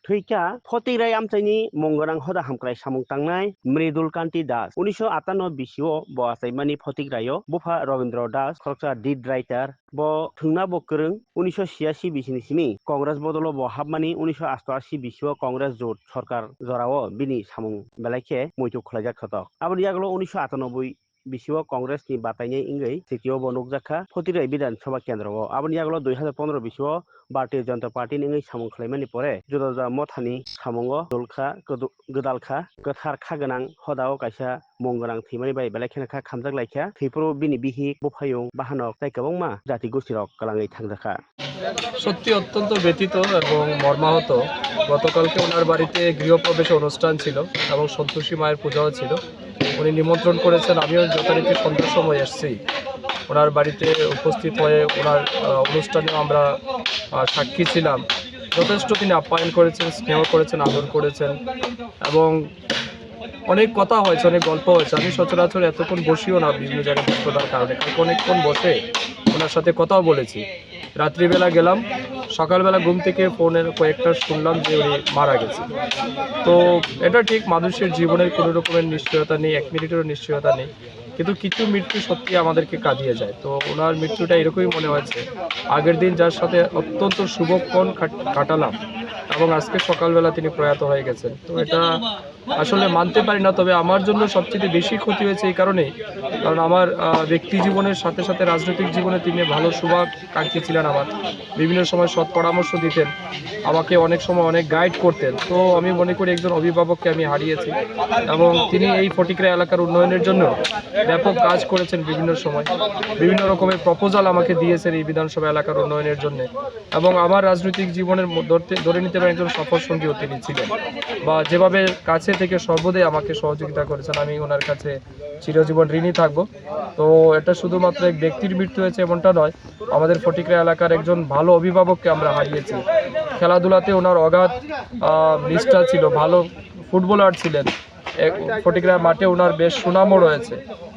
थैका फतिराय आमचाइनि मंगरां हदा हामक्राय सामुं तांनाय मृदुल कान्ति दास 1958 बिसिओ बआसाइमानि फतिग्रायो बफा रवीन्द्र दास खरकसा डिड राइटार ब थुंना बकरं 1986 बिसिनि कांग्रेस बदल बहाबमानि 1988 बिसिओ कांग्रेस जोत सरकार जराओ बिनि सामुं बेलाइखे मयथु खलायजाक खतक आबनि आगलो 1998 बिसिओ कांग्रेस नि बातायने इंगै सिटिओ बनकजाखा फतिराय विधानसभा केंद्र आबनि आगलो 2015 बिसिओ भारतीय जनता पार्टी नि सामुं खलायमानि परे जुदा मथानि सामुंगो दलखा गोदालखा गोथार खागोनां हदाओ कायसा मंगरां थैमानि बाय बेलाइखेनखा खामजाक लाइखा थैफोरो बिनि बिहि बफायं बाहानक ताइकबंमा जाति गोष्ठीरक कालाङै थांजाखा সত্যি অত্যন্ত ব্যথিত এবং মর্মাহত। গতকালকে ওনার বাড়িতে গৃহপ্রবেশ অনুষ্ঠান ছিল এবং সন্তোষী মায়ের পূজাও ছিল। উনি নিমন্ত্রণ করেছেন, আমিও যথারীতি সন্ধ্যার সময় এসেছি ওনার বাড়িতে উপস্থিত হয়ে ওনার অনুষ্ঠানে আমরা সাক্ষী ছিলাম। যথেষ্ট তিনি আপ্যায়ন করেছেন, স্নেহ করেছেন, আদর করেছেন এবং অনেক কথা হয়েছে, অনেক গল্প হয়েছে। আমি সচরাচর এতক্ষণ বসিও না বিভিন্ন জায়গায় ব্যস্ততার কারণে, অনেকক্ষণ বসে ওনার সাথে কথাও বলেছি। রাত্রিবেলা গেলাম, সকালবেলা ঘুম থেকে ফোনের কয়েকটা শুনলাম যে উনি মারা গেছে। তো এটা ঠিক, মানুষের জীবনের কোনো রকমের নিশ্চয়তা নেই, 1 মিনিটেরও নিশ্চয়তা নেই, কিন্তু কিছু মৃত্যু সত্যি আমাদেরকে কাঁদিয়ে যায়। তো ওনার মৃত্যুটা এরকমই মনে হয়েছে, আগের দিন যার সাথে অত্যন্ত শুভক্ষণ কাটালাম এবং আজকে সকালবেলা তিনি প্রয়াত হয়ে গেছেন। তো এটা আসলে মানতে পারি না, তবে আমার জন্য সবচেয়ে বেশি ক্ষতি হয়েছে এই কারণেই, কারণ আমার ব্যক্তি জীবনের সাথে সাথে রাজনৈতিক জীবনে তিনি ভালো শুভাকাঙ্ক্ষী ছিলেন। আমার বিভিন্ন সময় সৎ পরামর্শ দিতেন, আমাকে অনেক সময় অনেক গাইড করতেন। তো আমি মনে করি একজন অভিভাবককে আমি হারিয়েছি এবং তিনি এই ফটিকরা এলাকার উন্নয়নের জন্য ব্যাপক কাজ করেছেন। বিভিন্ন সময় বিভিন্ন রকমের প্রপোজাল আমাকে দিয়েছেন এই বিধানসভা এলাকার উন্নয়নের জন্য এবং আমার রাজনৈতিক জীবনের ধরে নিতে পারেন একজন সফর সঙ্গীও তিনি ছিলেন, বা যেভাবে কাছে থেকে সর্বদাই আমাকে সহযোগিতা করেছেন, আমি ওনার কাছে চিরজীবন ঋণী থাকবো। তো এটা শুধুমাত্র এক ব্যক্তির মৃত্যু হয়েছে এমনটা নয়, আমাদের ফটিকরা এলাকার একজন ভালো অভিভাবককে আমরা হারিয়েছি। খেলাধুলাতে ওনার অগাধ নিষ্ঠা ছিল, ভালো ফুটবলার ছিলেন, ফটিকরা মাঠে ওনার বেশ সুনামও রয়েছে।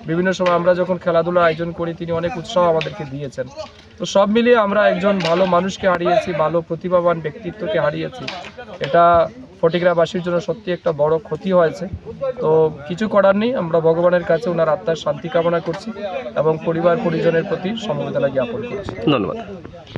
বিভিন্ন সময় আমরা যখন খেলাধুলা আয়োজন করি তিনি অনেক উৎসাহ আমাদেরকে দিয়েছেন। তো সব মিলিয়ে আমরা একজন ভালো মানুষকে হারিয়েছি, ভালো প্রতিভাবান ব্যক্তিত্বকে হারিয়েছি। এটা ফটিকরাবাসীর জন্য সত্যি একটা বড় ক্ষতি হয়েছে। তো কিছু করার নেই, আমরা ভগবানের কাছে ওনার আত্মার শান্তি কামনা করছি এবং পরিবার পরিজনের প্রতি সমবেদনা জ্ঞাপন করছি। ধন্যবাদ।